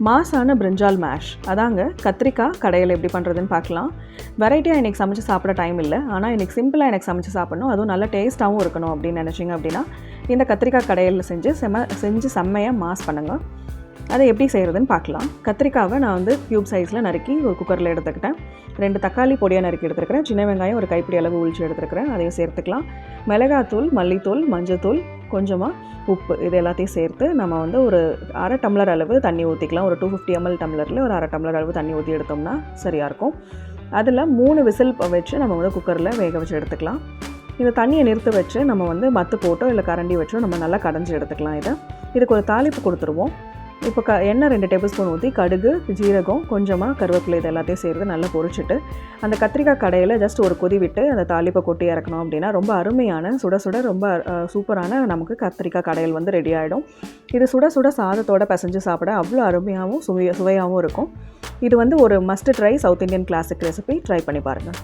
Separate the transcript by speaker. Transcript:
Speaker 1: மாஸான பிரிஞ்சால் mash அதாங்க கத்திரிக்காய் கடையில் எப்படி பண்ணுறதுன்னு பார்க்கலாம். வெரைட்டியாக எனக்கு சமைச்சு சாப்பிட டைம் இல்லை, ஆனால் எனக்கு சிம்பிளாக எனக்கு சமைச்சு சாப்பிடணும், அதுவும் நல்ல டேஸ்ட்டாகவும் இருக்கணும் அப்படின்னு நினச்சிங்க அப்படின்னா இந்த கத்திரிக்காய் கடையில் செஞ்சு செம்மையாக மாஸ் பண்ணுங்கள். அதை எப்படி செய்கிறதுன்னு பார்க்கலாம். கத்திரிக்காவை நான் வந்து க்யூப் சைஸில் நறுக்கி ஒரு குக்கரில் எடுத்துக்கிட்டேன். 2 தக்காளி பொடியாக நறுக்கி எடுத்துருக்கிறேன். சின்ன வெங்காயம் ஒரு கைப்பிடி அளவு உளிச்சு எடுத்துருக்கிறேன், அதையும் சேர்த்துக்கலாம். மிளகாத்தூள், மல்லித்தூள், மஞ்சத்தூள், கொஞ்சமாக உப்பு, இது எல்லாத்தையும் சேர்த்து நம்ம வந்து ஒரு அரை டம்ளர் அளவு தண்ணி ஊற்றிக்கலாம். ஒரு 250 ml டம்ளரில் ஒரு அரை டம்ளர் அளவு தண்ணி ஊற்றி எடுத்தோம்னா சரியாக இருக்கும். அதில் 3 விசில் வச்சு நம்ம வந்து குக்கரில் வேக வச்சு எடுத்துக்கலாம். இந்த தண்ணியை நிறுத்த வச்சு நம்ம வந்து மத்து போட்டோ இல்லை கரண்டி வச்சோ நம்ம நல்லா கடைஞ்சி எடுத்துக்கலாம். இதுக்கு ஒரு தாளிப்பு கொடுத்துருவோம். இப்போ எண்ணெய் 2 டேபிள் ஸ்பூன் ஊற்றி கடுகு, ஜீரகம், கொஞ்சமாக கருவேப்பிலை இது எல்லாத்தையும் சேர்த்து நல்லா பொரிச்சிட்டு அந்த கத்திரிக்காய் கடையில் ஜஸ்ட் ஒரு கொதி விட்டு அந்த தாளிப்பை கொட்டி இறக்கணும் அப்படின்னா ரொம்ப அருமையான சுட சுட ரொம்ப சூப்பரான நமக்கு கத்திரிக்காய் கடையில் வந்து ரெடி ஆகிடும். இது சுட சுட சாதத்தோடு பிசைஞ்சு சாப்பிட அவ்வளோ அருமையாகவும் சுவையாகவும் இருக்கும். இது வந்து ஒரு must try south Indian classic recipe. Try பண்ணி பாருங்கள்.